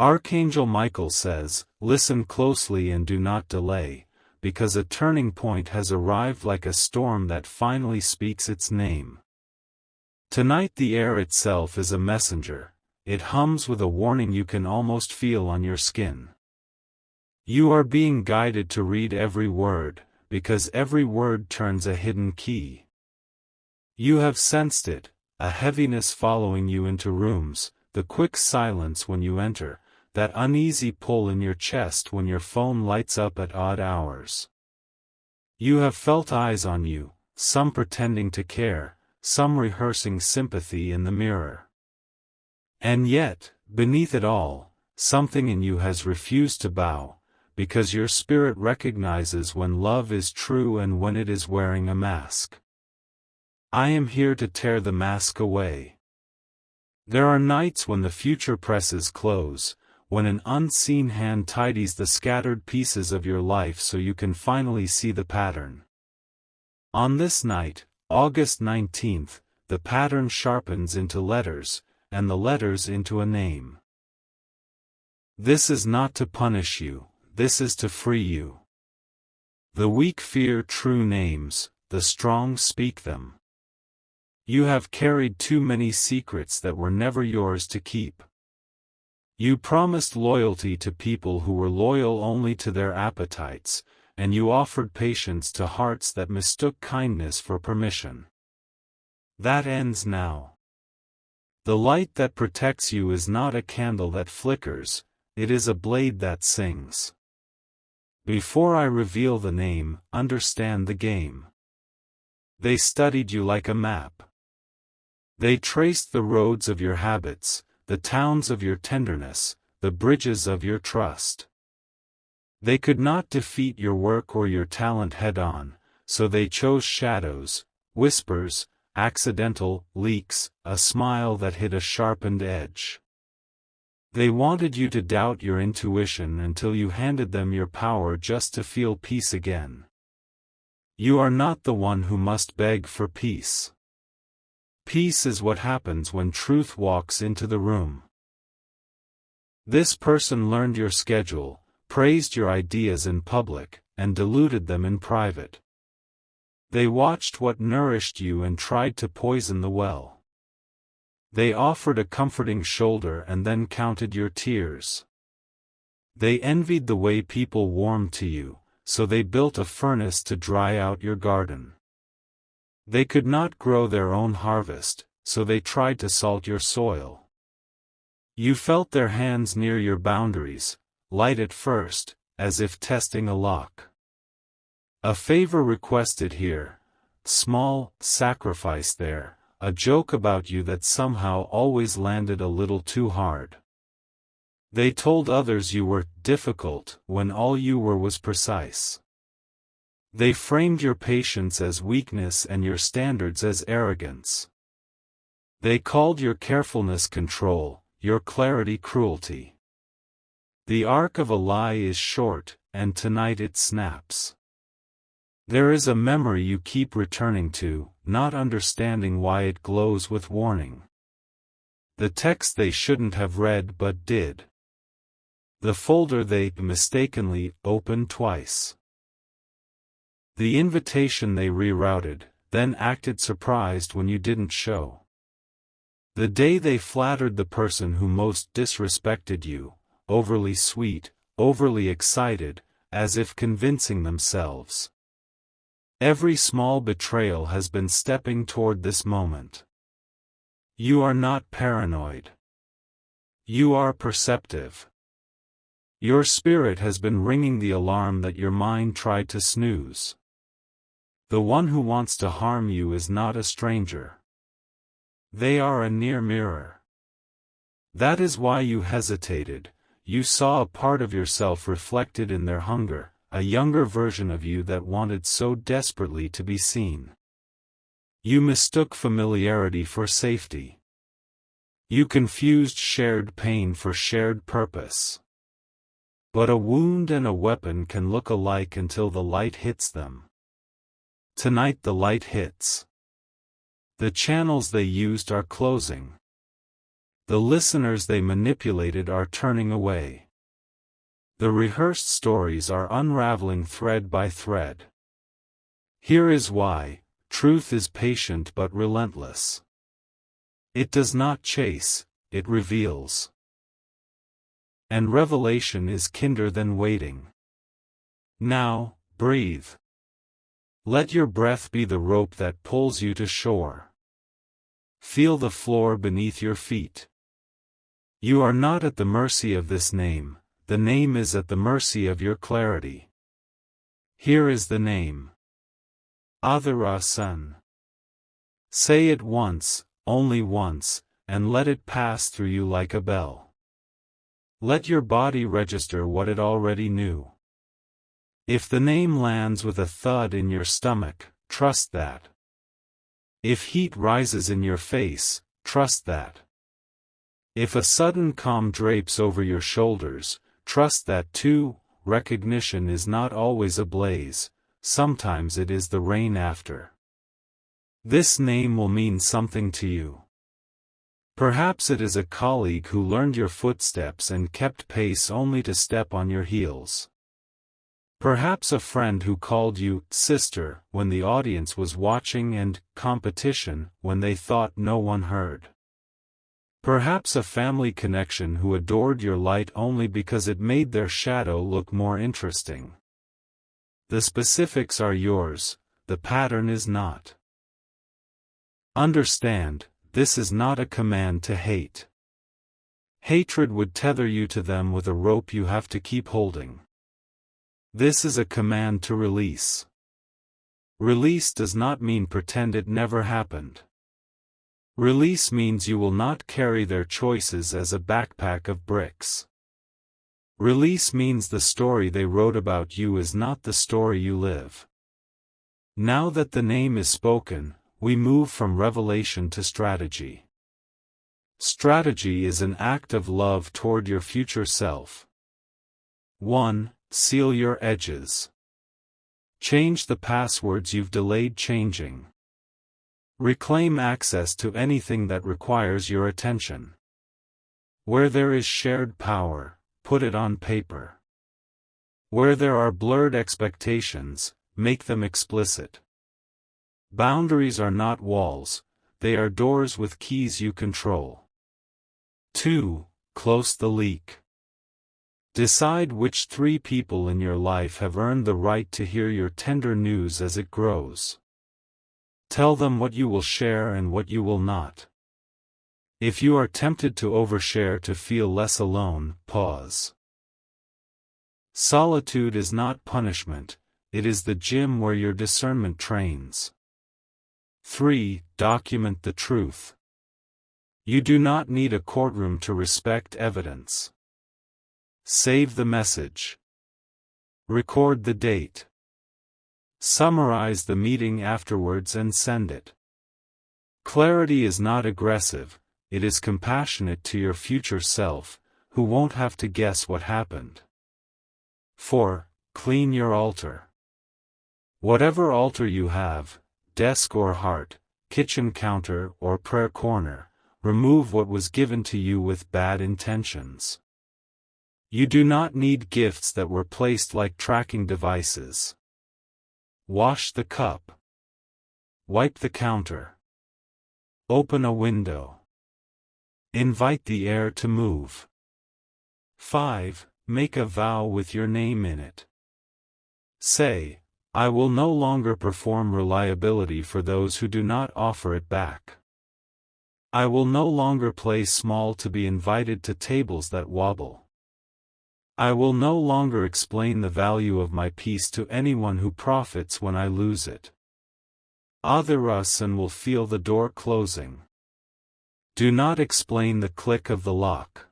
Archangel Michael says, "Listen closely and do not delay, because a turning point has arrived like a storm that finally speaks its name." Tonight the air itself is a messenger. It hums with a warning you can almost feel on your skin. You are being guided to read every word, because every word turns a hidden key. You have sensed it, a heaviness following you into rooms, the quick silence when you enter, that uneasy pull in your chest when your phone lights up at odd hours. You have felt eyes on you, some pretending to care, some rehearsing sympathy in the mirror. And yet, beneath it all, something in you has refused to bow, because your spirit recognizes when love is true and when it is wearing a mask. I am here to tear the mask away. There are nights when the future presses close, when an unseen hand tidies the scattered pieces of your life so you can finally see the pattern. On this night, August 19th, the pattern sharpens into letters, and the letters into a name. This is not to punish you, this is to free you. The weak fear true names, the strong speak them. You have carried too many secrets that were never yours to keep. You promised loyalty to people who were loyal only to their appetites, and you offered patience to hearts that mistook kindness for permission. That ends now. The light that protects you is not a candle that flickers, it is a blade that sings. Before I reveal the name, understand the game. They studied you like a map. They traced the roads of your habits, the towns of your tenderness, the bridges of your trust. They could not defeat your work or your talent head-on, so they chose shadows, whispers, accidental leaks, a smile that hid a sharpened edge. They wanted you to doubt your intuition until you handed them your power just to feel peace again. You are not the one who must beg for peace. Peace is what happens when truth walks into the room. This person learned your schedule, praised your ideas in public, and diluted them in private. They watched what nourished you and tried to poison the well. They offered a comforting shoulder and then counted your tears. They envied the way people warmed to you, so they built a furnace to dry out your garden. They could not grow their own harvest, so they tried to salt your soil. You felt their hands near your boundaries, light at first, as if testing a lock. A favor requested here, small sacrifice there, a joke about you that somehow always landed a little too hard. They told others you were difficult when all you were was precise. They framed your patience as weakness and your standards as arrogance. They called your carefulness control, your clarity cruelty. The arc of a lie is short, and tonight it snaps. There is a memory you keep returning to, not understanding why it glows with warning. The text they shouldn't have read but did. The folder they mistakenly opened twice. The invitation they rerouted, then acted surprised when you didn't show. The day they flattered the person who most disrespected you, overly sweet, overly excited, as if convincing themselves. Every small betrayal has been stepping toward this moment. You are not paranoid. You are perceptive. Your spirit has been ringing the alarm that your mind tried to snooze. The one who wants to harm you is not a stranger. They are a near mirror. That is why you hesitated. You saw a part of yourself reflected in their hunger, a younger version of you that wanted so desperately to be seen. You mistook familiarity for safety. You confused shared pain for shared purpose. But a wound and a weapon can look alike until the light hits them. Tonight the light hits. The channels they used are closing. The listeners they manipulated are turning away. The rehearsed stories are unraveling thread by thread. Here is why: truth is patient but relentless. It does not chase, it reveals. And revelation is kinder than waiting. Now, breathe. Let your breath be the rope that pulls you to shore. Feel the floor beneath your feet. You are not at the mercy of this name, the name is at the mercy of your clarity. Here is the name. Adhara-san. Say it once, only once, and let it pass through you like a bell. Let your body register what it already knew. If the name lands with a thud in your stomach, trust that. If heat rises in your face, trust that. If a sudden calm drapes over your shoulders, trust that too. Recognition is not always a blaze, sometimes it is the rain after. This name will mean something to you. Perhaps it is a colleague who learned your footsteps and kept pace only to step on your heels. Perhaps a friend who called you sister when the audience was watching and competition when they thought no one heard. Perhaps a family connection who adored your light only because it made their shadow look more interesting. The specifics are yours, the pattern is not. Understand, this is not a command to hate. Hatred would tether you to them with a rope you have to keep holding. This is a command to release. Release does not mean pretend it never happened. Release means you will not carry their choices as a backpack of bricks. Release means the story they wrote about you is not the story you live. Now that the name is spoken, we move from revelation to strategy. Strategy is an act of love toward your future self. 1. Seal your edges. Change the passwords you've delayed changing. Reclaim access to anything that requires your attention. Where there is shared power, put it on paper. Where there are blurred expectations, make them explicit. Boundaries are not walls, they are doors with keys you control. 2. Close the leak. Decide which 3 people in your life have earned the right to hear your tender news as it grows. Tell them what you will share and what you will not. If you are tempted to overshare to feel less alone, pause. Solitude is not punishment, it is the gym where your discernment trains. 3. Document the truth. You do not need a courtroom to respect evidence. Save the message. Record the date. Summarize the meeting afterwards and send it. Clarity is not aggressive, it is compassionate to your future self, who won't have to guess what happened. 4. Clean your altar. Whatever altar you have, desk or heart, kitchen counter or prayer corner, remove what was given to you with bad intentions. You do not need gifts that were placed like tracking devices. Wash the cup. Wipe the counter. Open a window. Invite the air to move. 5. Make a vow with your name in it. Say, I will no longer perform reliability for those who do not offer it back. I will no longer play small to be invited to tables that wobble. I will no longer explain the value of my peace to anyone who profits when I lose it. Adhara-san will feel the door closing. Do not explain the click of the lock.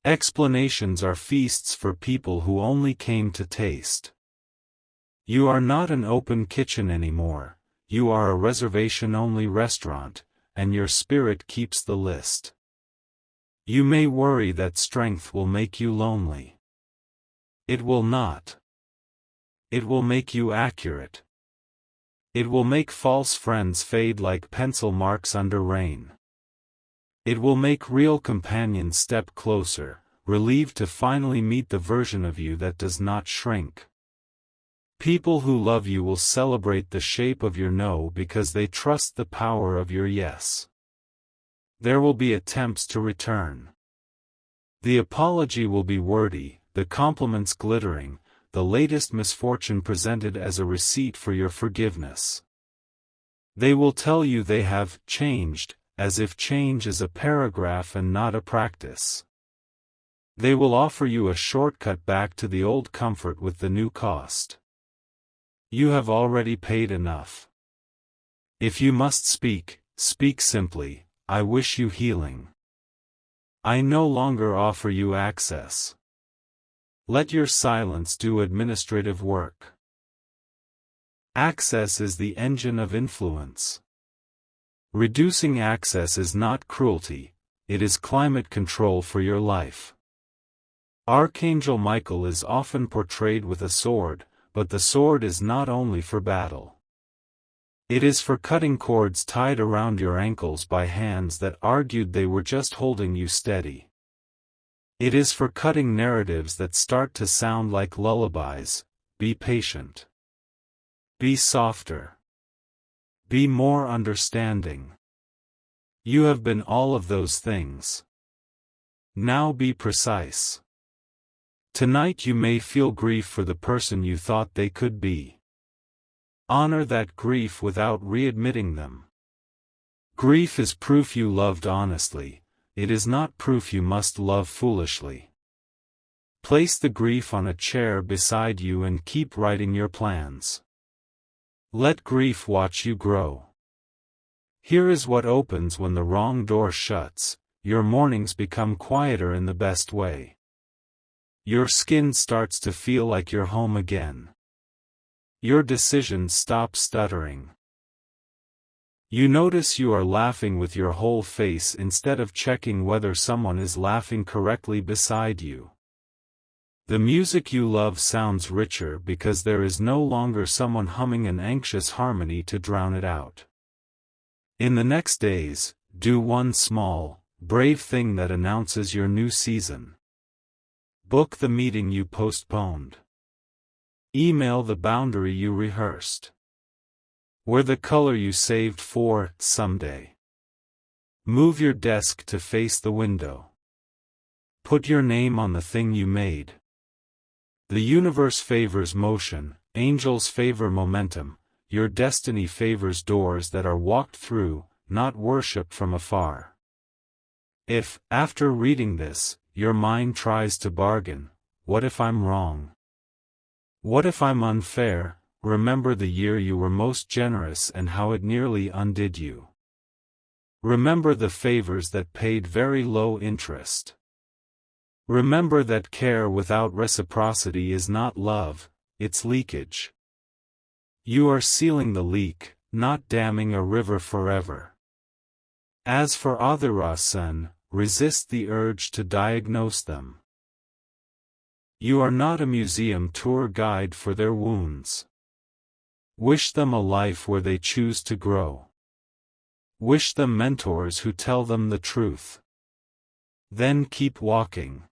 Explanations are feasts for people who only came to taste. You are not an open kitchen anymore, you are a reservation-only restaurant, and your spirit keeps the list. You may worry that strength will make you lonely. It will not. It will make you accurate. It will make false friends fade like pencil marks under rain. It will make real companions step closer, relieved to finally meet the version of you that does not shrink. People who love you will celebrate the shape of your no because they trust the power of your yes. There will be attempts to return. The apology will be wordy, the compliments glittering, the latest misfortune presented as a receipt for your forgiveness. They will tell you they have changed, as if change is a paragraph and not a practice. They will offer you a shortcut back to the old comfort with the new cost. You have already paid enough. If you must speak, speak simply, I wish you healing. I no longer offer you access. Let your silence do administrative work. Access is the engine of influence. Reducing access is not cruelty, it is climate control for your life. Archangel Michael is often portrayed with a sword, but the sword is not only for battle. It is for cutting cords tied around your ankles by hands that argued they were just holding you steady. It is for cutting narratives that start to sound like lullabies. Be patient. Be softer. Be more understanding. You have been all of those things. Now be precise. Tonight you may feel grief for the person you thought they could be. Honor that grief without readmitting them. Grief is proof you loved honestly, it is not proof you must love foolishly. Place the grief on a chair beside you and keep writing your plans. Let grief watch you grow. Here is what opens when the wrong door shuts, your mornings become quieter in the best way. Your skin starts to feel like you're home again. Your decisions stop stuttering. You notice you are laughing with your whole face instead of checking whether someone is laughing correctly beside you. The music you love sounds richer because there is no longer someone humming an anxious harmony to drown it out. In the next days, do one small, brave thing that announces your new season. Book the meeting you postponed. Email the boundary you rehearsed. Wear the color you saved for someday. Move your desk to face the window. Put your name on the thing you made. The universe favors motion, angels favor momentum, your destiny favors doors that are walked through, not worshipped from afar. If, after reading this, your mind tries to bargain, what if I'm wrong? What if I'm unfair? Remember the year you were most generous and how it nearly undid you. Remember the favors that paid very low interest. Remember that care without reciprocity is not love, it's leakage. You are sealing the leak, not damming a river forever. As for Adhirasan, resist the urge to diagnose them. You are not a museum tour guide for their wounds. Wish them a life where they choose to grow. Wish them mentors who tell them the truth. Then keep walking.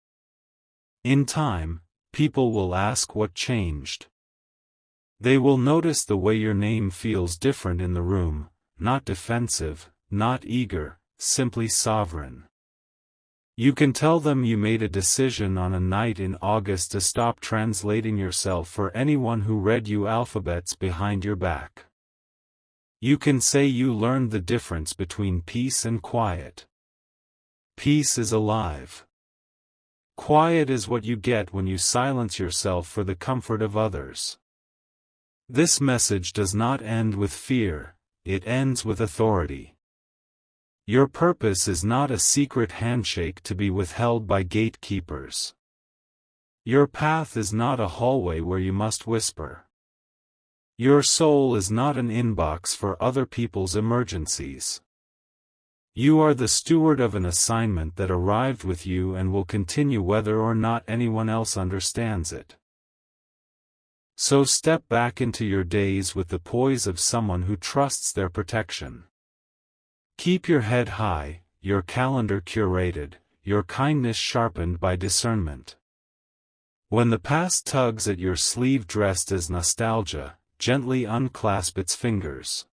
In time, people will ask what changed. They will notice the way your name feels different in the room, not defensive, not eager, simply sovereign. You can tell them you made a decision on a night in August to stop translating yourself for anyone who read you alphabets behind your back. You can say you learned the difference between peace and quiet. Peace is alive. Quiet is what you get when you silence yourself for the comfort of others. This message does not end with fear, it ends with authority. Your purpose is not a secret handshake to be withheld by gatekeepers. Your path is not a hallway where you must whisper. Your soul is not an inbox for other people's emergencies. You are the steward of an assignment that arrived with you and will continue whether or not anyone else understands it. So step back into your days with the poise of someone who trusts their protection. Keep your head high, your calendar curated, your kindness sharpened by discernment. When the past tugs at your sleeve dressed as nostalgia, gently unclasp its fingers.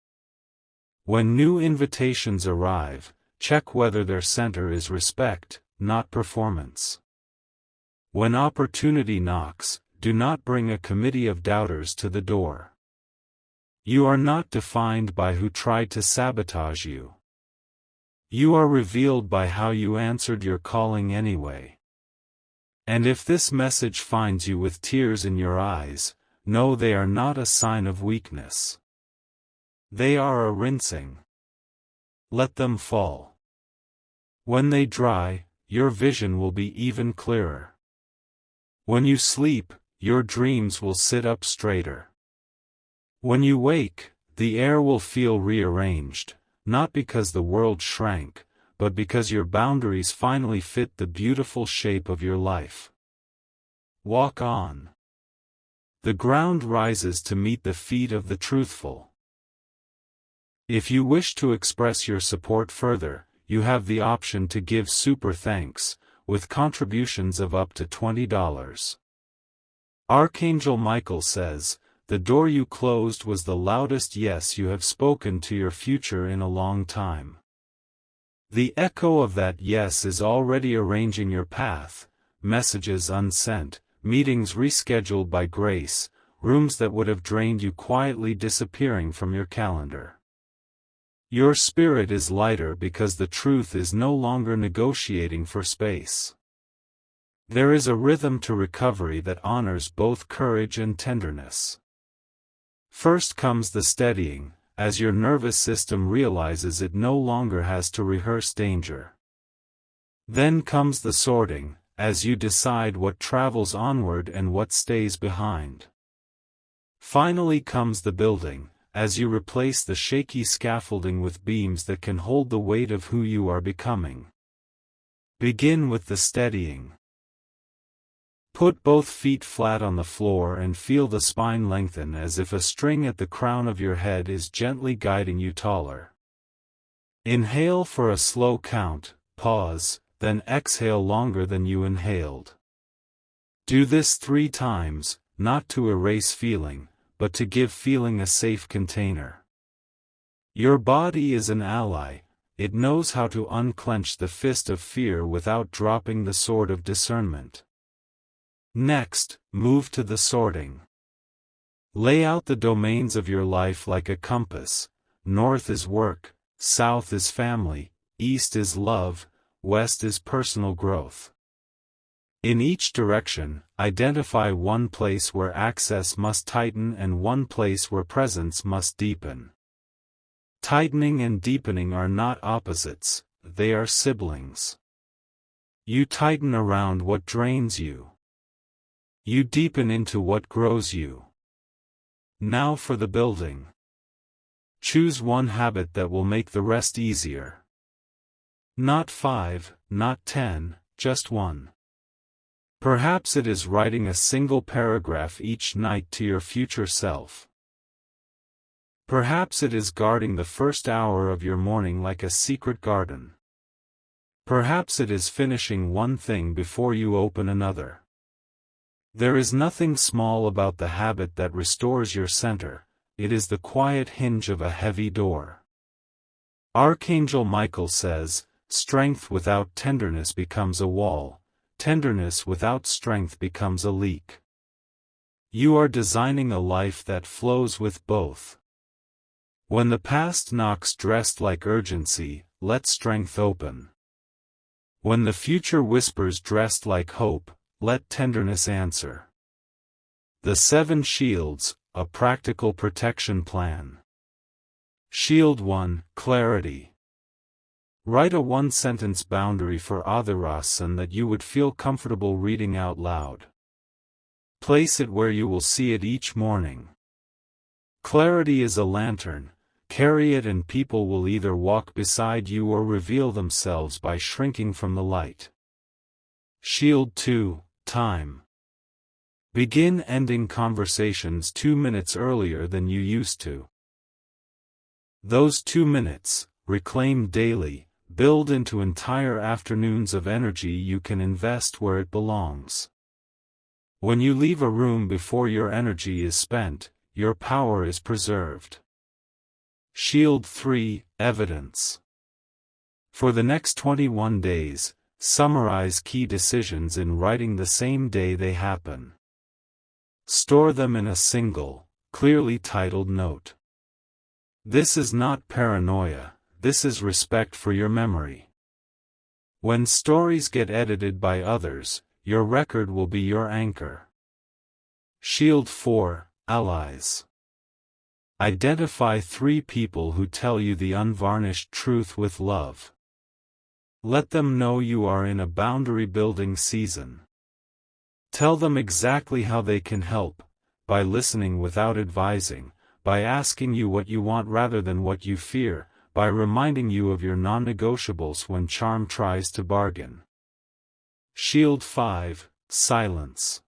When new invitations arrive, check whether their center is respect, not performance. When opportunity knocks, do not bring a committee of doubters to the door. You are not defined by who tried to sabotage you. You are revealed by how you answered your calling anyway. And if this message finds you with tears in your eyes, know they are not a sign of weakness. They are a rinsing. Let them fall. When they dry, your vision will be even clearer. When you sleep, your dreams will sit up straighter. When you wake, the air will feel rearranged, not because the world shrank, but because your boundaries finally fit the beautiful shape of your life. Walk on. The ground rises to meet the feet of the truthful. If you wish to express your support further, you have the option to give super thanks, with contributions of up to $20. Archangel Michael says, "The door you closed was the loudest yes you have spoken to your future in a long time. The echo of that yes is already arranging your path, messages unsent, meetings rescheduled by grace, rooms that would have drained you quietly disappearing from your calendar. Your spirit is lighter because the truth is no longer negotiating for space. There is a rhythm to recovery that honors both courage and tenderness. First comes the steadying, as your nervous system realizes it no longer has to rehearse danger. Then comes the sorting, as you decide what travels onward and what stays behind. Finally comes the building, as you replace the shaky scaffolding with beams that can hold the weight of who you are becoming. Begin with the steadying. Put both feet flat on the floor and feel the spine lengthen as if a string at the crown of your head is gently guiding you taller. Inhale for a slow count, pause, then exhale longer than you inhaled. Do this 3 times, not to erase feeling, but to give feeling a safe container. Your body is an ally, it knows how to unclench the fist of fear without dropping the sword of discernment. Next, move to the sorting. Lay out the domains of your life like a compass. North is work, south is family, east is love, west is personal growth. In each direction, identify one place where access must tighten and one place where presence must deepen. Tightening and deepening are not opposites, they are siblings. You tighten around what drains you. You deepen into what grows you. Now for the building. Choose one habit that will make the rest easier. Not 5, not 10, just one. Perhaps it is writing a single paragraph each night to your future self. Perhaps it is guarding the first hour of your morning like a secret garden. Perhaps it is finishing one thing before you open another. There is nothing small about the habit that restores your center, it is the quiet hinge of a heavy door. Archangel Michael says, "Strength without tenderness becomes a wall, tenderness without strength becomes a leak." You are designing a life that flows with both. When the past knocks dressed like urgency, let strength open. When the future whispers dressed like hope, let tenderness answer. The 7 shields, a practical protection plan. Shield 1, Clarity. Write a 1-sentence boundary for Adhirasan that you would feel comfortable reading out loud. Place it where you will see it each morning. Clarity is a lantern, carry it and people will either walk beside you or reveal themselves by shrinking from the light. Shield 2, Time. Begin ending conversations 2 minutes earlier than you used to. Those 2 minutes, reclaimed daily, build into entire afternoons of energy you can invest where it belongs. When you leave a room before your energy is spent, your power is preserved. Shield 3, Evidence. For the next 21 days, summarize key decisions in writing the same day they happen. Store them in a single, clearly titled note. This is not paranoia, this is respect for your memory. When stories get edited by others, your record will be your anchor. Shield 4, Allies. Identify 3 people who tell you the unvarnished truth with love. Let them know you are in a boundary-building season. Tell them exactly how they can help, by listening without advising, by asking you what you want rather than what you fear, by reminding you of your non-negotiables when charm tries to bargain. Shield 5, Silence.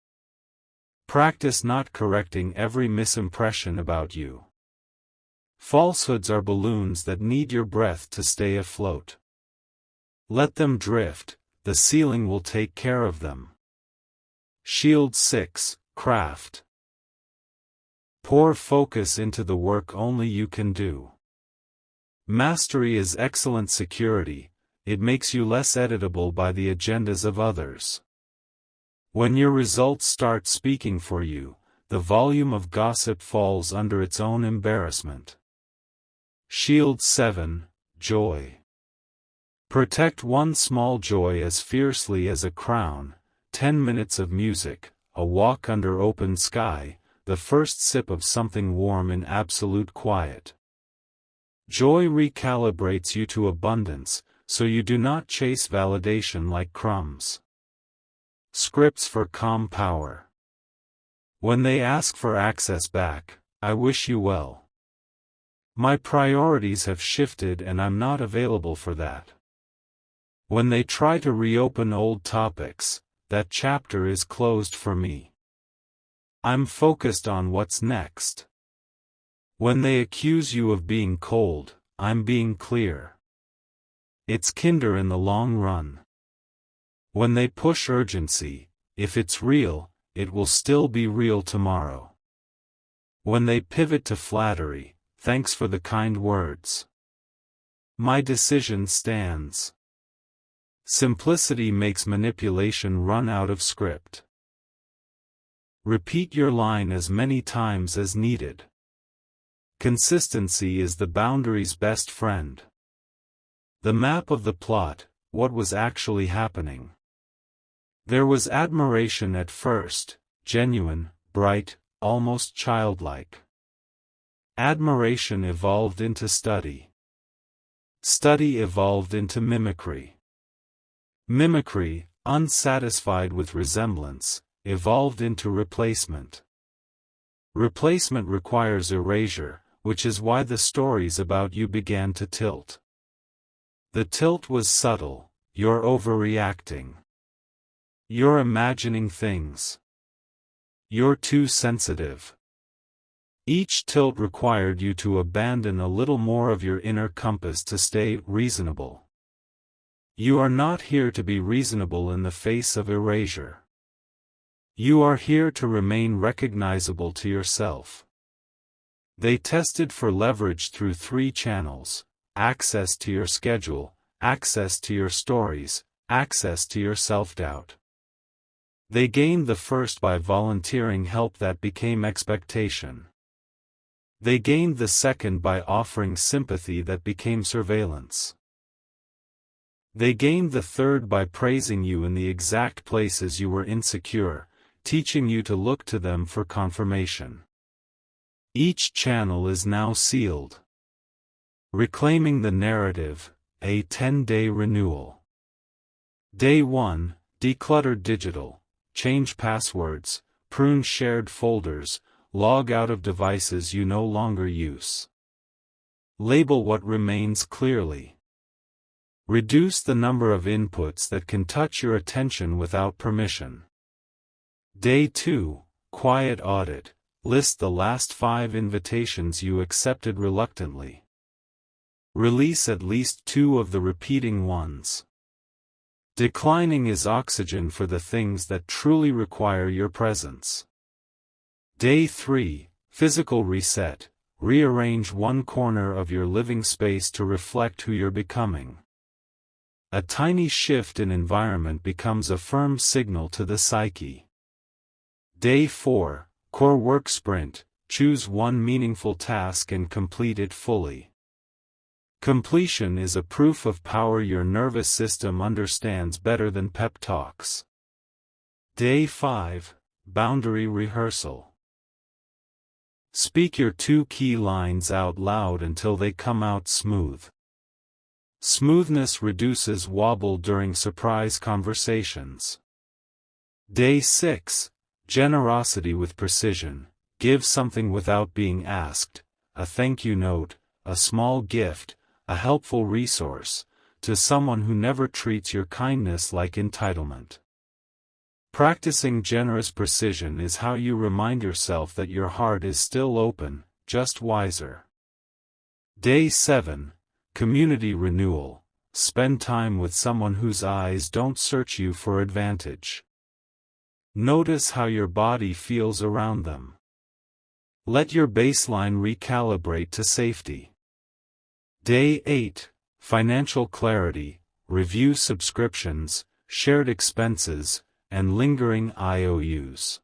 Practice not correcting every misimpression about you. Falsehoods are balloons that need your breath to stay afloat. Let them drift, the ceiling will take care of them. Shield 6, Craft. Pour focus into the work only you can do. Mastery is excellent security, it makes you less editable by the agendas of others. When your results start speaking for you, the volume of gossip falls under its own embarrassment. Shield 7, Joy. Protect one small joy as fiercely as a crown, 10 minutes of music, a walk under open sky, the first sip of something warm in absolute quiet. Joy recalibrates you to abundance, so you do not chase validation like crumbs. Scripts for calm power. When they ask for access back, I wish you well. My priorities have shifted and I'm not available for that. When they try to reopen old topics, that chapter is closed for me. I'm focused on what's next. When they accuse you of being cold, I'm being clear. It's kinder in the long run. When they push urgency, if it's real, it will still be real tomorrow. When they pivot to flattery, thanks for the kind words. My decision stands. Simplicity makes manipulation run out of script. Repeat your line as many times as needed. Consistency is the boundary's best friend. The map of the plot, what was actually happening. There was admiration at first, genuine, bright, almost childlike. Admiration evolved into study. Study evolved into mimicry. Mimicry, unsatisfied with resemblance, evolved into replacement. Replacement requires erasure, which is why the stories about you began to tilt. The tilt was subtle, you're overreacting. You're imagining things. You're too sensitive. Each tilt required you to abandon a little more of your inner compass to stay reasonable. You are not here to be reasonable in the face of erasure. You are here to remain recognizable to yourself. They tested for leverage through 3 channels: access to your schedule, access to your stories, access to your self-doubt. They gained the first by volunteering help that became expectation. They gained the second by offering sympathy that became surveillance. They gained the third by praising you in the exact places you were insecure, teaching you to look to them for confirmation. Each channel is now sealed. Reclaiming the narrative, a 10-day renewal. Day 1, declutter digital, change passwords, prune shared folders, log out of devices you no longer use. Label what remains clearly. Reduce the number of inputs that can touch your attention without permission. Day 2, quiet audit, list the last 5 invitations you accepted reluctantly. Release at least 2 of the repeating ones. Declining is oxygen for the things that truly require your presence. Day 3, Physical Reset. Rearrange one corner of your living space to reflect who you're becoming. A tiny shift in environment becomes a firm signal to the psyche. Day 4, Core Work Sprint. Choose one meaningful task and complete it fully. Completion is a proof of power your nervous system understands better than pep talks. Day 5, Boundary Rehearsal. Speak your 2 key lines out loud until they come out smooth. Smoothness reduces wobble during surprise conversations. Day 6, Generosity with Precision. Give something without being asked, a thank you note, a small gift, a helpful resource, to someone who never treats your kindness like entitlement. Practicing generous precision is how you remind yourself that your heart is still open, just wiser. Day 7, Community Renewal. Spend time with someone whose eyes don't search you for advantage. Notice how your body feels around them. Let your baseline recalibrate to safety. Day 8, Financial Clarity. Review subscriptions, shared expenses, and lingering IOUs.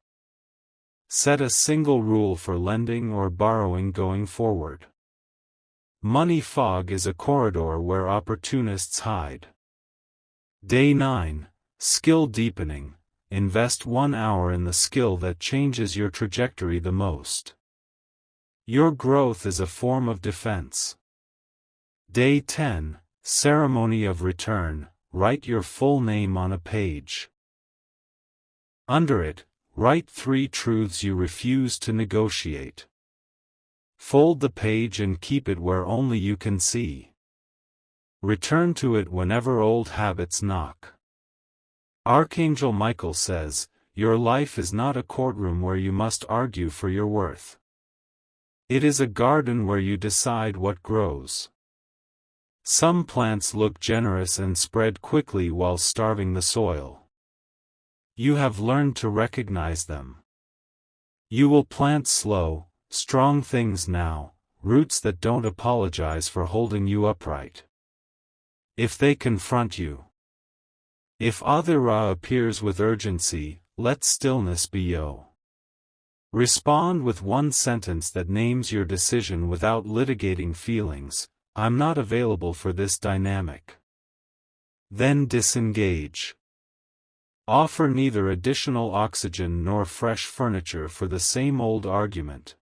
Set a single rule for lending or borrowing going forward. Money fog is a corridor where opportunists hide. Day 9, Skill Deepening. Invest 1 hour in the skill that changes your trajectory the most. Your growth is a form of defense. Day 10, Ceremony of Return. Write your full name on a page. Under it, write 3 truths you refuse to negotiate. Fold the page and keep it where only you can see. Return to it whenever old habits knock. Archangel Michael says, your life is not a courtroom where you must argue for your worth. It is a garden where you decide what grows. Some plants look generous and spread quickly while starving the soil. You have learned to recognize them. You will plant slow, strong things now, roots that don't apologize for holding you upright. If they confront you. If Adhira appears with urgency, let stillness be yo. Respond with one sentence that names your decision without litigating feelings. I'm not available for this dynamic. Then disengage. Offer neither additional oxygen nor fresh furniture for the same old argument.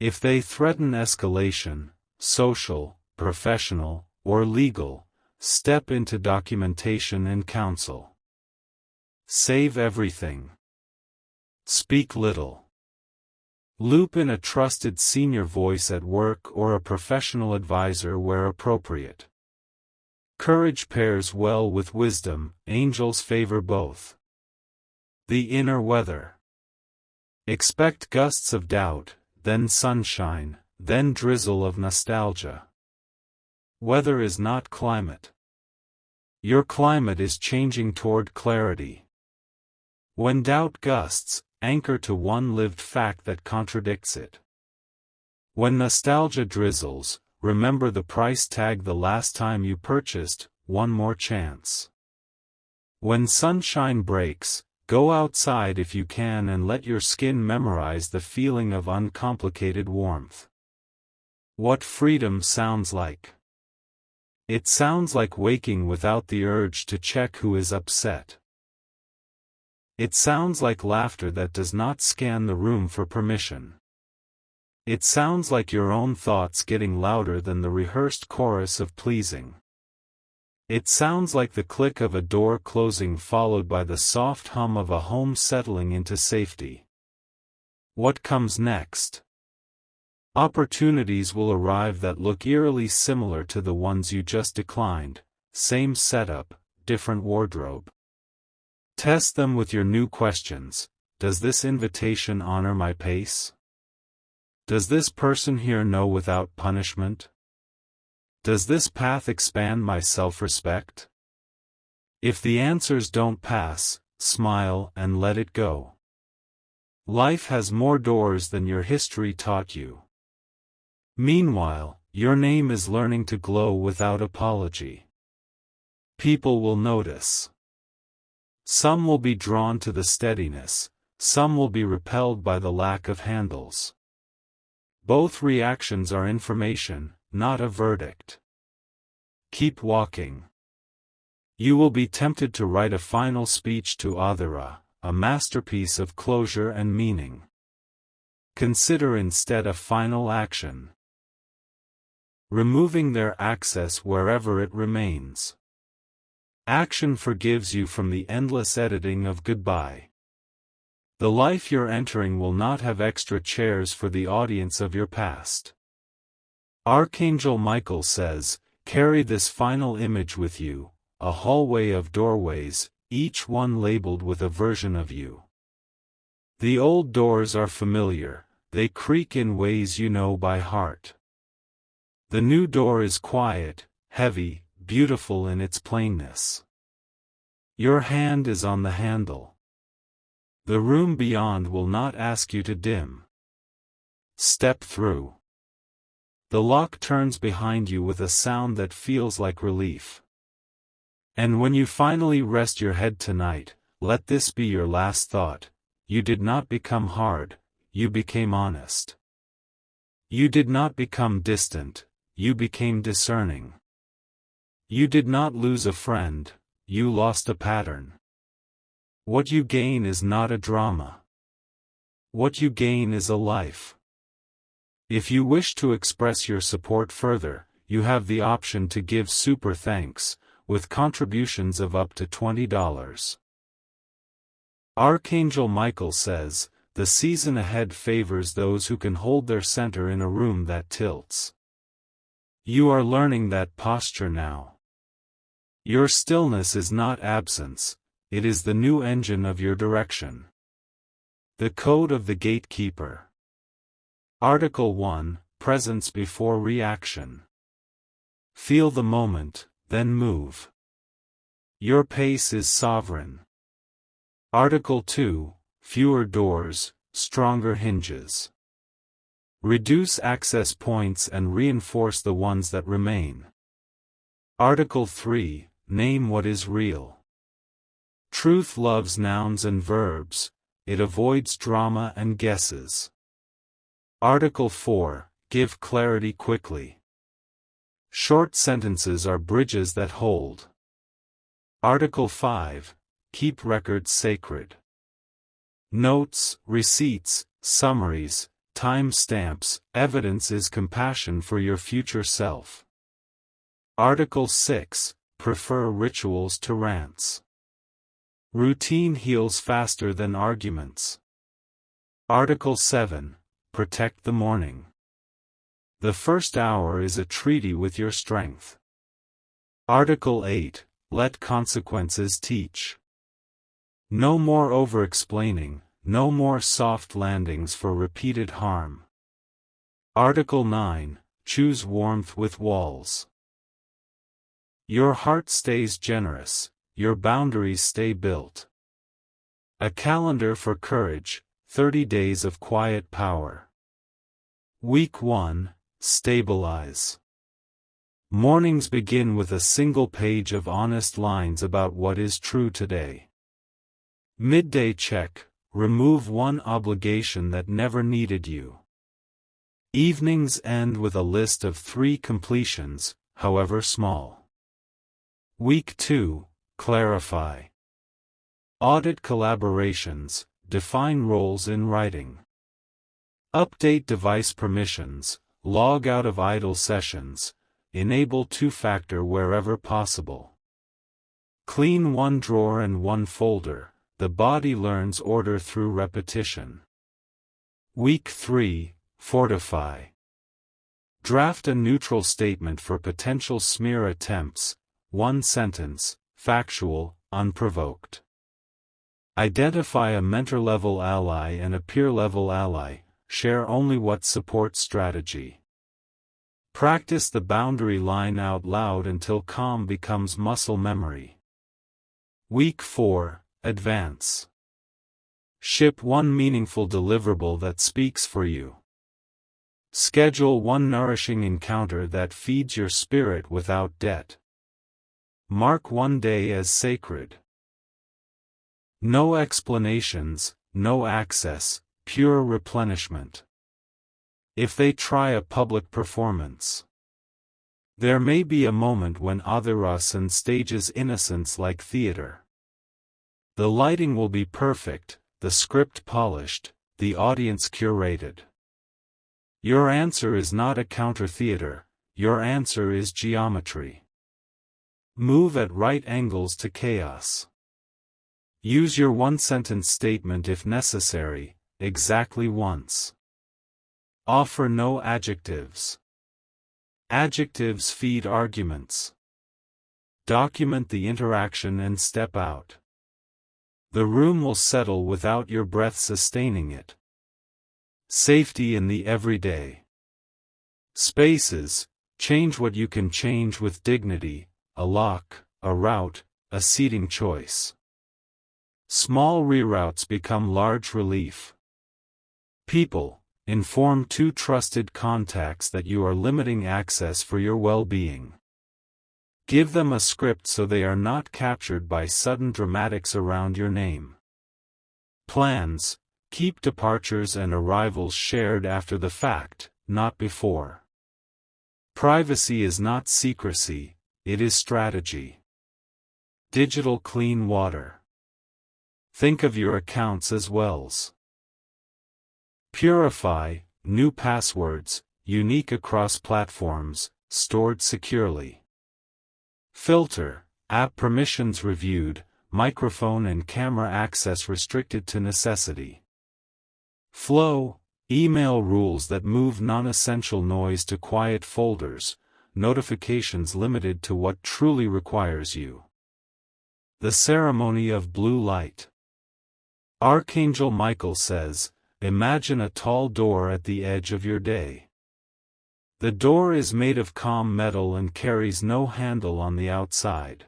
If they threaten escalation, social, professional, or legal, step into documentation and counsel. Save everything. Speak little. Loop in a trusted senior voice at work or a professional advisor where appropriate. Courage pairs well with wisdom, angels favor both. The inner weather. Expect gusts of doubt, then sunshine, then drizzle of nostalgia. Weather is not climate. Your climate is changing toward clarity. When doubt gusts, anchor to one lived fact that contradicts it. When nostalgia drizzles, remember the price tag the last time you purchased, one more chance. When sunshine breaks, go outside if you can and let your skin memorize the feeling of uncomplicated warmth. What freedom sounds like. It sounds like waking without the urge to check who is upset. It sounds like laughter that does not scan the room for permission. It sounds like your own thoughts getting louder than the rehearsed chorus of pleasing. It sounds like the click of a door closing followed by the soft hum of a home settling into safety. What comes next? Opportunities will arrive that look eerily similar to the ones you just declined, same setup, different wardrobe. Test them with your new questions. Does this invitation honor my pace? Does this person here know without punishment? Does this path expand my self-respect? If the answers don't pass, smile and let it go. Life has more doors than your history taught you. Meanwhile, your name is learning to glow without apology. People will notice. Some will be drawn to the steadiness, some will be repelled by the lack of handles. Both reactions are information, not a verdict. Keep walking. You will be tempted to write a final speech to Adhara, a masterpiece of closure and meaning. Consider instead a final action. Removing their access wherever it remains. Action forgives you from the endless editing of goodbye. The life you're entering will not have extra chairs for the audience of your past. Archangel Michael says, carry this final image with you, a hallway of doorways, each one labeled with a version of you. The old doors are familiar, they creak in ways you know by heart. The new door is quiet, heavy, beautiful in its plainness. Your hand is on the handle. The room beyond will not ask you to dim. Step through. The lock turns behind you with a sound that feels like relief. And when you finally rest your head tonight, let this be your last thought. You did not become hard, you became honest. You did not become distant, you became discerning. You did not lose a friend, you lost a pattern. What you gain is not a drama. What you gain is a life. If you wish to express your support further, you have the option to give super thanks, with contributions of up to $20. Archangel Michael says, the season ahead favors those who can hold their center in a room that tilts. You are learning that posture now. Your stillness is not absence, it is the new engine of your direction. The Code of the Gatekeeper. Article 1, Presence before Reaction. Feel the moment, then move. Your pace is sovereign. Article 2, Fewer doors, stronger hinges. Reduce access points and reinforce the ones that remain. Article 3, Name what is real. Truth loves nouns and verbs, it avoids drama and guesses. Article 4, Give clarity quickly. Short sentences are bridges that hold. Article 5, Keep records sacred. Notes, receipts, summaries, time stamps, evidence is compassion for your future self. Article 6, Prefer rituals to rants. Routine heals faster than arguments. Article 7, Protect the morning. The first hour is a treaty with your strength. Article 8, Let consequences teach. No more over-explaining, no more soft landings for repeated harm. Article 9, Choose warmth with walls. Your heart stays generous, your boundaries stay built. A calendar for courage, 30 days of quiet power. Week 1, Stabilize. Mornings begin with a single page of honest lines about what is true today. Midday check, remove one obligation that never needed you. Evenings end with a list of 3 completions, however small. Week 2, Clarify. Audit collaborations, define roles in writing. Update device permissions, log out of idle sessions, enable 2-factor wherever possible. Clean one drawer and one folder, the body learns order through repetition. Week 3, Fortify. Draft a neutral statement for potential smear attempts, 1 sentence, factual, unprovoked. Identify a mentor-level ally and a peer-level ally, share only what supports strategy. Practice the boundary line out loud until calm becomes muscle memory. Week 4, Advance. Ship one meaningful deliverable that speaks for you. Schedule one nourishing encounter that feeds your spirit without debt. Mark one day as sacred. No explanations, no access, pure replenishment. If they try a public performance, there may be a moment when Adhirasan stages innocence like theater. The lighting will be perfect, the script polished, the audience curated. Your answer is not a counter-theater, your answer is geometry. Move at right angles to chaos. Use your one-sentence statement if necessary, exactly once. Offer no adjectives. Adjectives feed arguments. Document the interaction and step out. The room will settle without your breath sustaining it. Safety in the everyday. Spaces, change what you can change with dignity, a lock, a route, a seating choice. Small reroutes become large relief. People, inform two trusted contacts that you are limiting access for your well-being. Give them a script so they are not captured by sudden dramatics around your name. Plans, keep departures and arrivals shared after the fact, not before. Privacy is not secrecy, it is strategy. Digital clean water. Think of your accounts as wells. Purify, new passwords, unique across platforms, stored securely. Filter, app permissions reviewed, microphone and camera access restricted to necessity. Flow, email rules that move non-essential noise to quiet folders, notifications limited to what truly requires you. The ceremony of blue light. Archangel Michael says, imagine a tall door at the edge of your day. The door is made of calm metal and carries no handle on the outside.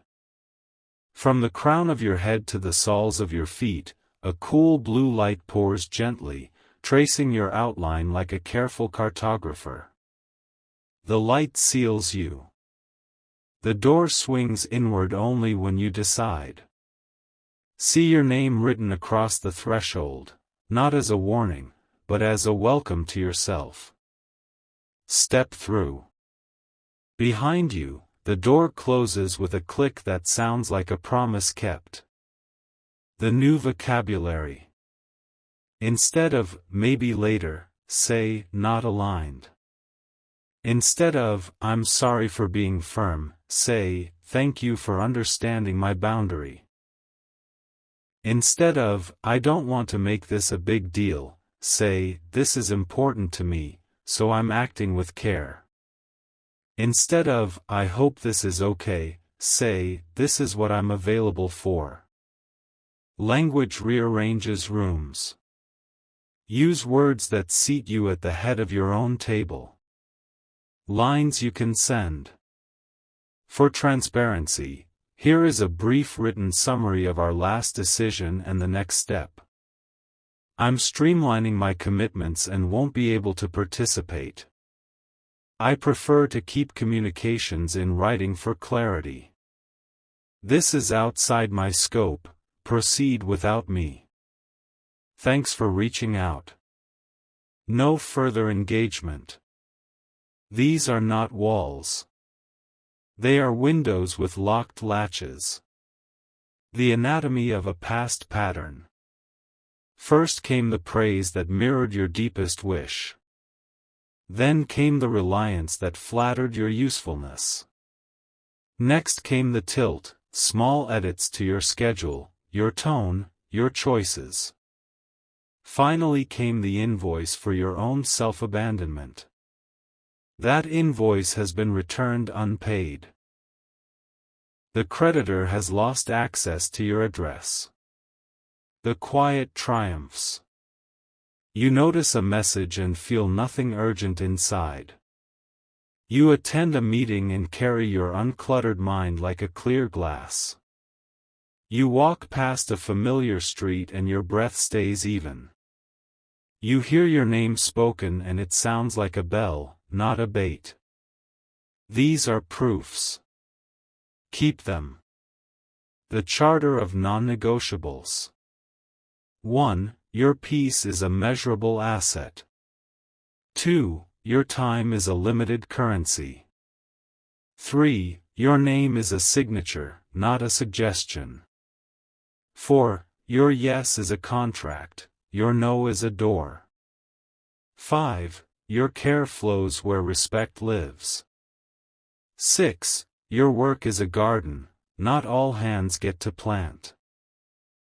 From the crown of your head to the soles of your feet, a cool blue light pours gently, tracing your outline like a careful cartographer. The light seals you. The door swings inward only when you decide. See your name written across the threshold, not as a warning, but as a welcome to yourself. Step through. Behind you, the door closes with a click that sounds like a promise kept. The new vocabulary. Instead of, maybe later, say, not aligned. Instead of, I'm sorry for being firm, say, thank you for understanding my boundary. Instead of, I don't want to make this a big deal, say, this is important to me, so I'm acting with care. Instead of, I hope this is okay, say, this is what I'm available for. Language rearranges rooms. Use words that seat you at the head of your own table. Lines you can send. For transparency, here is a brief written summary of our last decision and the next step. I'm streamlining my commitments and won't be able to participate. I prefer to keep communications in writing for clarity. This is outside my scope, proceed without me. Thanks for reaching out. No further engagement. These are not walls. They are windows with locked latches. The anatomy of a past pattern. First came the praise that mirrored your deepest wish. Then came the reliance that flattered your usefulness. Next came the tilt, small edits to your schedule, your tone, your choices. Finally came the invoice for your own self-abandonment. That invoice has been returned unpaid. The creditor has lost access to your address. The quiet triumphs. You notice a message and feel nothing urgent inside. You attend a meeting and carry your uncluttered mind like a clear glass. You walk past a familiar street and your breath stays even. You hear your name spoken and it sounds like a bell, not a bait. These are proofs. Keep them. The Charter of Non-Negotiables. 1. Your peace is a measurable asset. 2. Your time is a limited currency. 3. Your name is a signature, not a suggestion. 4. Your yes is a contract, your no is a door. 5. Your care flows where respect lives. 6. Your work is a garden, not all hands get to plant.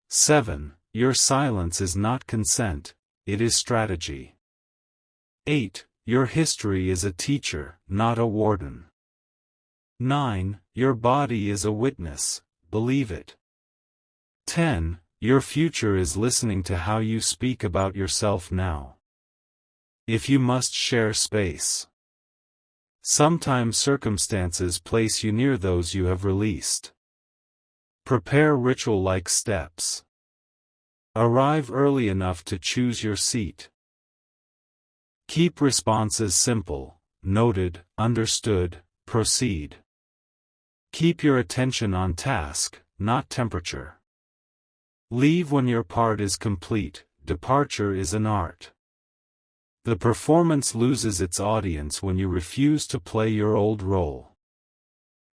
7. Your silence is not consent, it is strategy. 8. Your history is a teacher, not a warden. 9. Your body is a witness, believe it. 10. Your future is listening to how you speak about yourself now. If you must share space. Sometimes circumstances place you near those you have released. Prepare ritual-like steps. Arrive early enough to choose your seat. Keep responses simple, noted, understood, proceed. Keep your attention on task, not temperature. Leave when your part is complete, departure is an art. The performance loses its audience when you refuse to play your old role.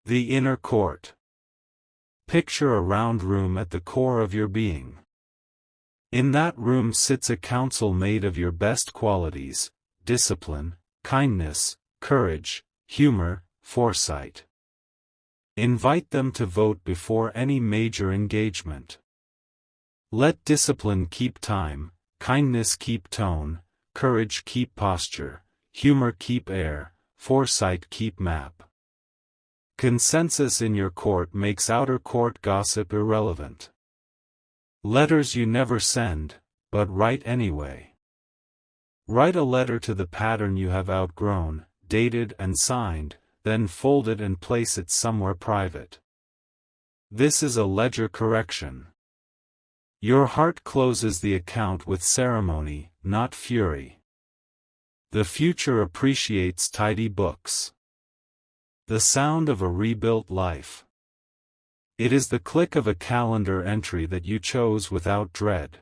The inner court. Picture a round room at the core of your being. In that room sits a council made of your best qualities: discipline, kindness, courage, humor, foresight. Invite them to vote before any major engagement. Let discipline keep time, kindness keep tone, courage keep posture, humor keep air, foresight keep map. Consensus in your court makes outer court gossip irrelevant. Letters you never send, but write anyway. Write a letter to the pattern you have outgrown, dated and signed, then fold it and place it somewhere private. This is a ledger correction. Your heart closes the account with ceremony, not fury. The future appreciates tidy books. The sound of a rebuilt life. It is the click of a calendar entry that you chose without dread.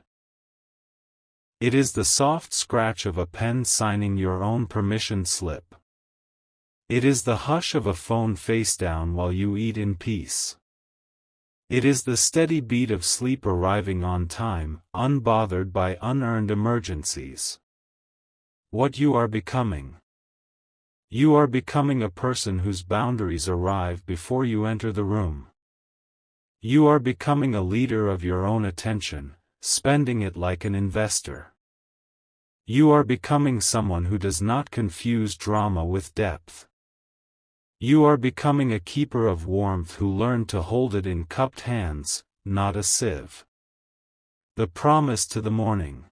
It is the soft scratch of a pen signing your own permission slip. It is the hush of a phone face down while you eat in peace. It is the steady beat of sleep arriving on time, unbothered by unearned emergencies. What you are becoming. You are becoming a person whose boundaries arrive before you enter the room. You are becoming a leader of your own attention, spending it like an investor. You are becoming someone who does not confuse drama with depth. You are becoming a keeper of warmth who learned to hold it in cupped hands, not a sieve. The promise to the morning.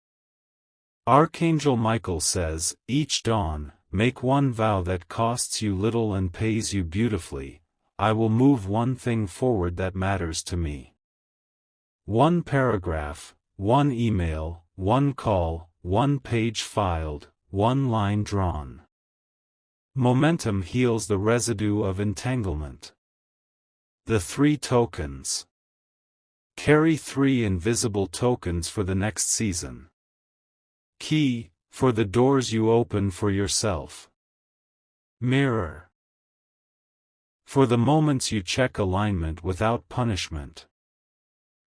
Archangel Michael says, each dawn, make one vow that costs you little and pays you beautifully. I will move one thing forward that matters to me. One paragraph, one email, one call, one page filed, one line drawn. Momentum heals the residue of entanglement. The 3 tokens. Carry 3 invisible tokens for the next season. Key, for the doors you open for yourself. Mirror. For the moments you check alignment without punishment.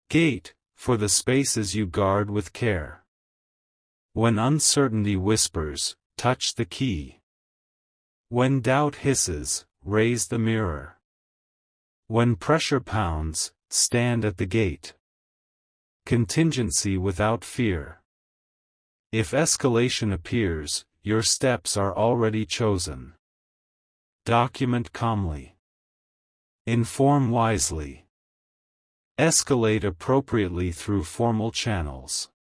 Gate, for the spaces you guard with care. When uncertainty whispers, touch the key. When doubt hisses, raise the mirror. When pressure pounds, stand at the gate. Contingency without fear. If escalation appears, your steps are already chosen. Document calmly. Inform wisely. Escalate appropriately through formal channels.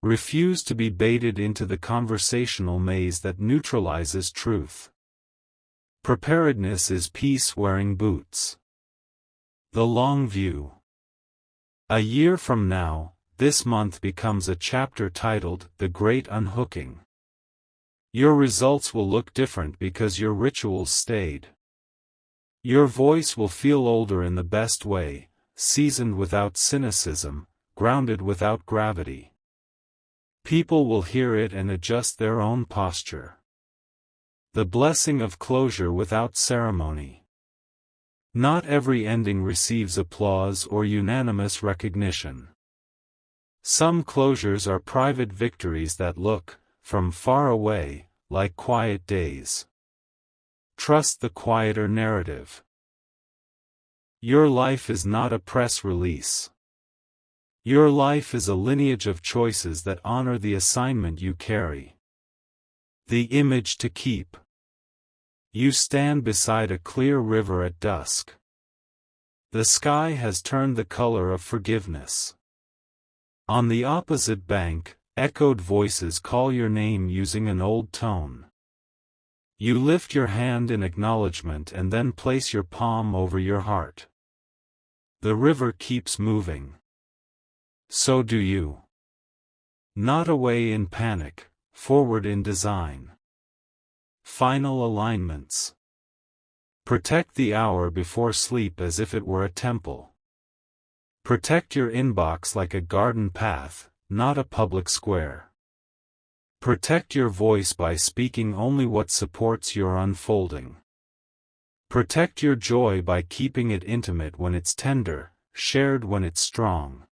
Refuse to be baited into the conversational maze that neutralizes truth. Preparedness is peace wearing boots. The long view. A year from now, this month becomes a chapter titled The Great Unhooking. Your results will look different because your rituals stayed. Your voice will feel older in the best way, seasoned without cynicism, grounded without gravity. People will hear it and adjust their own posture. The blessing of closure without ceremony. Not every ending receives applause or unanimous recognition. Some closures are private victories that look, from far away, like quiet days. Trust the quieter narrative. Your life is not a press release. Your life is a lineage of choices that honor the assignment you carry. The image to keep. You stand beside a clear river at dusk. The sky has turned the color of forgiveness. On the opposite bank, echoed voices call your name using an old tone. You lift your hand in acknowledgement and then place your palm over your heart. The river keeps moving. So do you. Not away in panic, forward in design. Final alignments. Protect the hour before sleep as if it were a temple. Protect your inbox like a garden path, not a public square. Protect your voice by speaking only what supports your unfolding. Protect your joy by keeping it intimate when it's tender, shared when it's strong.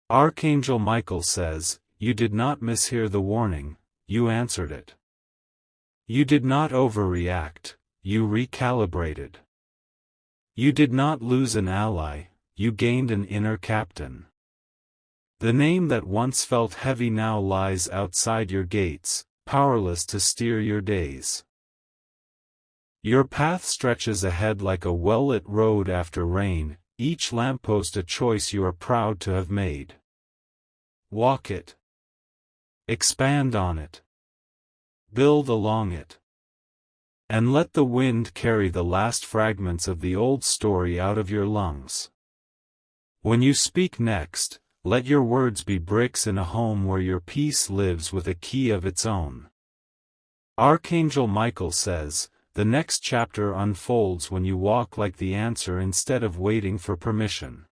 Archangel Michael says, "You did not mishear the warning, you answered it. You did not overreact, you recalibrated. You did not lose an ally, you gained an inner captain. The name that once felt heavy now lies outside your gates, powerless to steer your days. Your path stretches ahead like a well-lit road after rain, each lamppost a choice you are proud to have made. Walk it. Expand on it. Build along it. And let the wind carry the last fragments of the old story out of your lungs. When you speak next, let your words be bricks in a home where your peace lives with a key of its own." Archangel Michael says, "The next chapter unfolds when you walk like the answer instead of waiting for permission.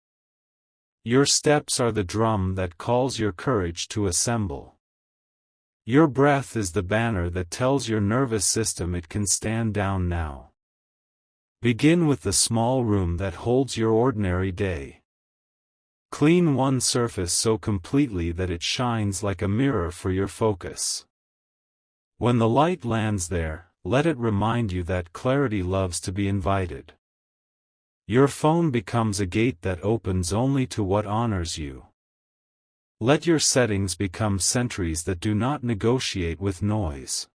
Your steps are the drum that calls your courage to assemble. Your breath is the banner that tells your nervous system it can stand down now. Begin with the small room that holds your ordinary day. Clean one surface so completely that it shines like a mirror for your focus. When the light lands there, let it remind you that clarity loves to be invited. Your phone becomes a gate that opens only to what honors you. Let your settings become sentries that do not negotiate with noise.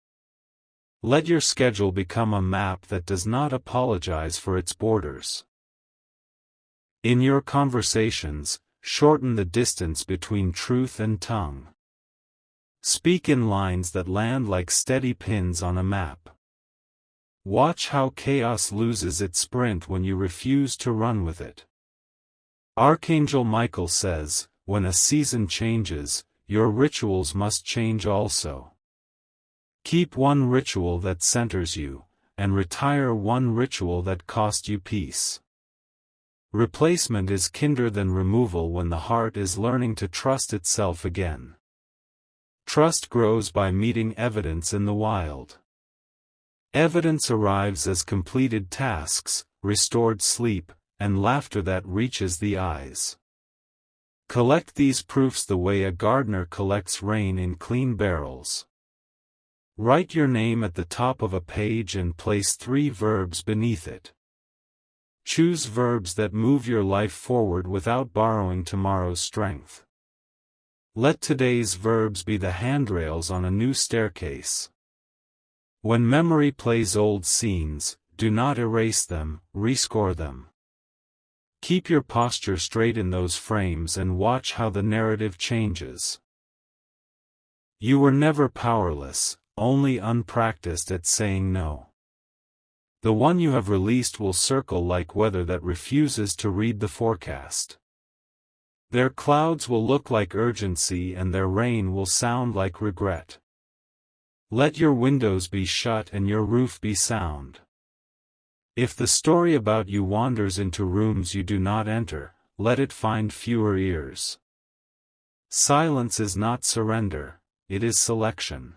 Let your schedule become a map that does not apologize for its borders. In your conversations, shorten the distance between truth and tongue. Speak in lines that land like steady pins on a map. Watch how chaos loses its sprint when you refuse to run with it. Archangel Michael says, "When a season changes, your rituals must change also. Keep one ritual that centers you, and retire one ritual that cost you peace." Replacement is kinder than removal when the heart is learning to trust itself again. Trust grows by meeting evidence in the wild. Evidence arrives as completed tasks, restored sleep, and laughter that reaches the eyes. Collect these proofs the way a gardener collects rain in clean barrels. Write your name at the top of a page and place 3 verbs beneath it. Choose verbs that move your life forward without borrowing tomorrow's strength. Let today's verbs be the handrails on a new staircase. When memory plays old scenes, do not erase them, rescore them. Keep your posture straight in those frames and watch how the narrative changes. You were never powerless, only unpracticed at saying no. The one you have released will circle like weather that refuses to read the forecast. Their clouds will look like urgency and their rain will sound like regret. Let your windows be shut and your roof be sound. If the story about you wanders into rooms you do not enter, let it find fewer ears. Silence is not surrender, it is selection.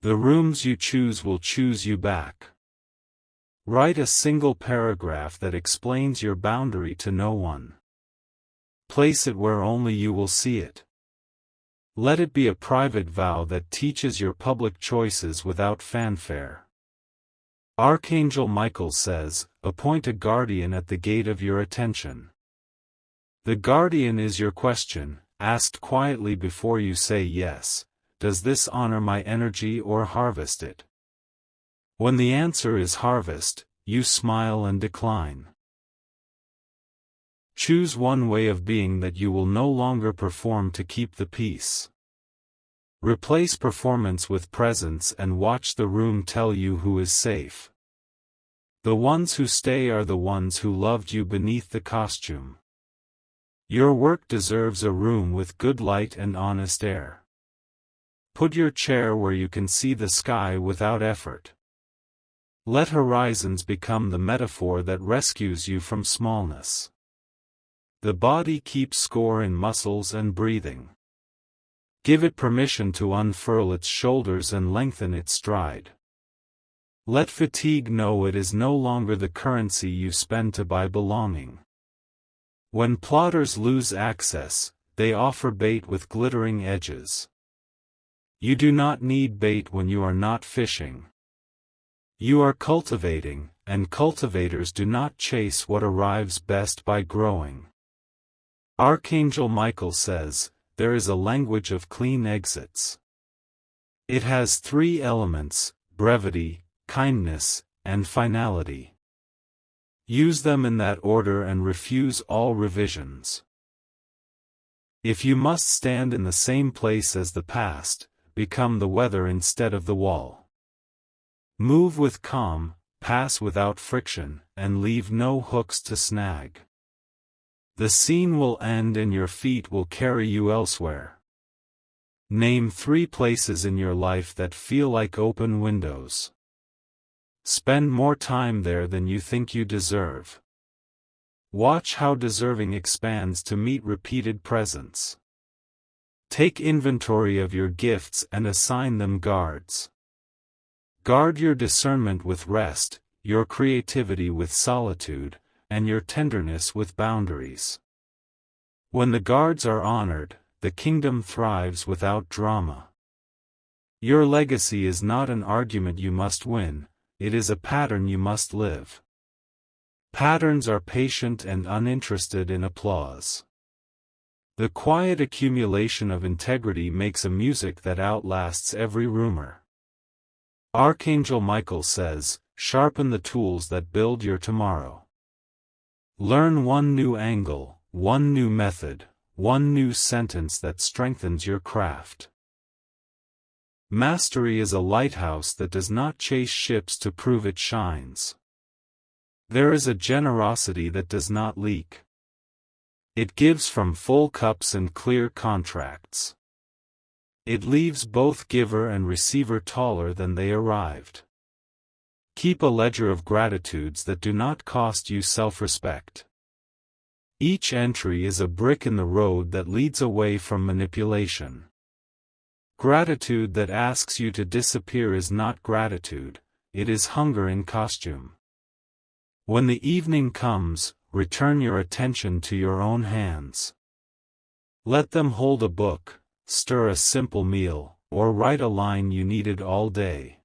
The rooms you choose will choose you back. Write a single paragraph that explains your boundary to no one. Place it where only you will see it. Let it be a private vow that teaches your public choices without fanfare. Archangel Michael says, appoint a guardian at the gate of your attention. The guardian is your question, asked quietly before you say yes. Does this honor my energy or harvest it? When the answer is harvest, you smile and decline. Choose one way of being that you will no longer perform to keep the peace. Replace performance with presence and watch the room tell you who is safe. The ones who stay are the ones who loved you beneath the costume. Your work deserves a room with good light and honest air. Put your chair where you can see the sky without effort. Let horizons become the metaphor that rescues you from smallness. The body keeps score in muscles and breathing. Give it permission to unfurl its shoulders and lengthen its stride. Let fatigue know it is no longer the currency you spend to buy belonging. When plotters lose access, they offer bait with glittering edges. You do not need bait when you are not fishing. You are cultivating, and cultivators do not chase what arrives best by growing. Archangel Michael says, there is a language of clean exits. It has 3 elements, brevity, kindness, and finality. Use them in that order and refuse all revisions. If you must stand in the same place as the past, become the weather instead of the wall. Move with calm, pass without friction, and leave no hooks to snag. The scene will end and your feet will carry you elsewhere. Name 3 places in your life that feel like open windows. Spend more time there than you think you deserve. Watch how deserving expands to meet repeated presence. Take inventory of your gifts and assign them guards. Guard your discernment with rest, your creativity with solitude, and your tenderness with boundaries. When the guards are honored, the kingdom thrives without drama. Your legacy is not an argument you must win, it is a pattern you must live. Patterns are patient and uninterested in applause. The quiet accumulation of integrity makes a music that outlasts every rumor. Archangel Michael says, sharpen the tools that build your tomorrow. Learn one new angle, one new method, one new sentence that strengthens your craft. Mastery is a lighthouse that does not chase ships to prove it shines. There is a generosity that does not leak. It gives from full cups and clear contracts. It leaves both giver and receiver taller than they arrived. Keep a ledger of gratitudes that do not cost you self-respect. Each entry is a brick in the road that leads away from manipulation. Gratitude that asks you to disappear is not gratitude, it is hunger in costume. When the evening comes, return your attention to your own hands. Let them hold a book, stir a simple meal, or write a line you needed all day.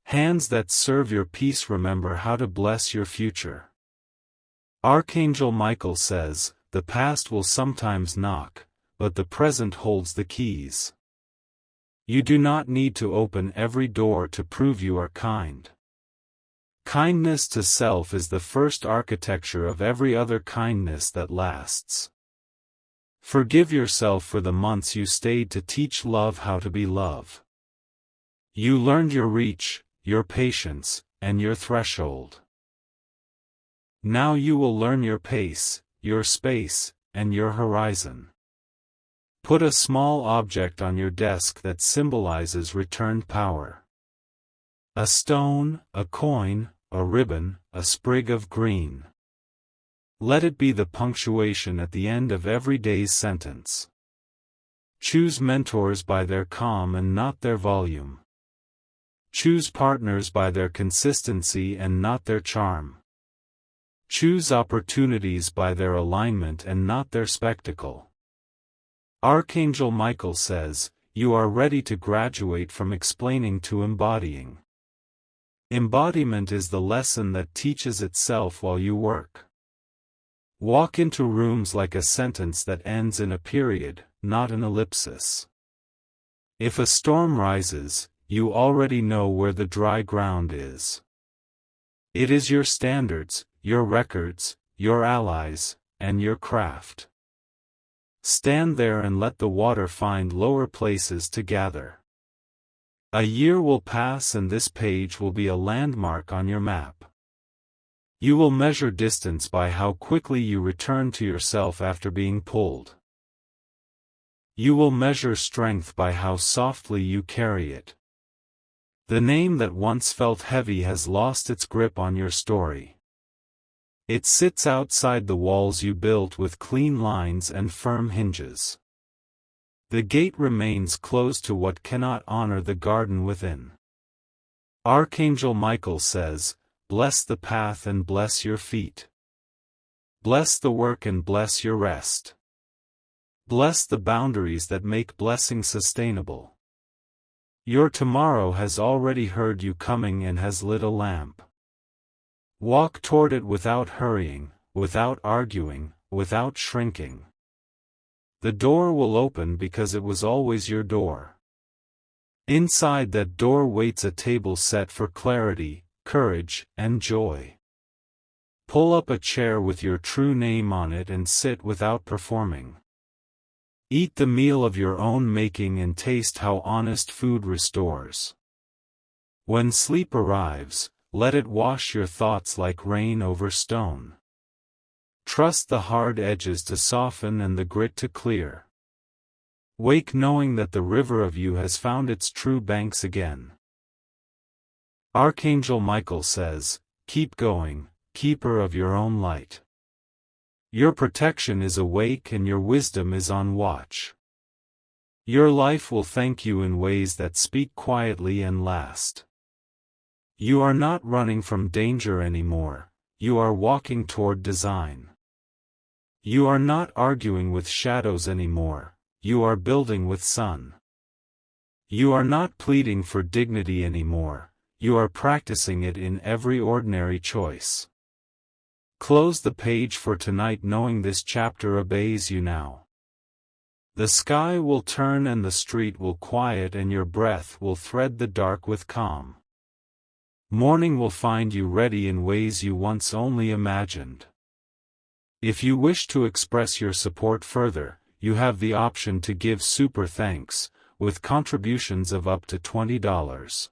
Hands that serve your peace remember how to bless your future. Archangel Michael says, the past will sometimes knock, but the present holds the keys. You do not need to open every door to prove you are kind. Kindness to self is the first architecture of every other kindness that lasts. Forgive yourself for the months you stayed to teach love how to be love. You learned your reach, your patience, and your threshold. Now you will learn your pace, your space, and your horizon. Put a small object on your desk that symbolizes returned power. A stone, a coin, a ribbon, a sprig of green. Let it be the punctuation at the end of every day's sentence. Choose mentors by their calm and not their volume. Choose partners by their consistency and not their charm. Choose opportunities by their alignment and not their spectacle. Archangel Michael says, you are ready to graduate from explaining to embodying. Embodiment is the lesson that teaches itself while you work. Walk into rooms like a sentence that ends in a period, not an ellipsis. If a storm rises, you already know where the dry ground is. It is your standards, your records, your allies, and your craft. Stand there and let the water find lower places to gather. A year will pass and this page will be a landmark on your map. You will measure distance by how quickly you return to yourself after being pulled. You will measure strength by how softly you carry it. The name that once felt heavy has lost its grip on your story. It sits outside the walls you built with clean lines and firm hinges. The gate remains closed to what cannot honor the garden within. Archangel Michael says, bless the path and bless your feet. Bless the work and bless your rest. Bless the boundaries that make blessing sustainable. Your tomorrow has already heard you coming and has lit a lamp. Walk toward it without hurrying, without arguing, without shrinking. The door will open because it was always your door. Inside that door waits a table set for clarity, courage, and joy. Pull up a chair with your true name on it and sit without performing. Eat the meal of your own making and taste how honest food restores. When sleep arrives, let it wash your thoughts like rain over stone. Trust the hard edges to soften and the grit to clear. Wake knowing that the river of you has found its true banks again. Archangel Michael says, keep going, keeper of your own light. Your protection is awake and your wisdom is on watch. Your life will thank you in ways that speak quietly and last. You are not running from danger anymore, you are walking toward design. You are not arguing with shadows anymore, you are building with sun. You are not pleading for dignity anymore, you are practicing it in every ordinary choice. Close the page for tonight knowing this chapter obeys you now. The sky will turn and the street will quiet and your breath will thread the dark with calm. Morning will find you ready in ways you once only imagined. If you wish to express your support further, you have the option to give super thanks, with contributions of up to $20.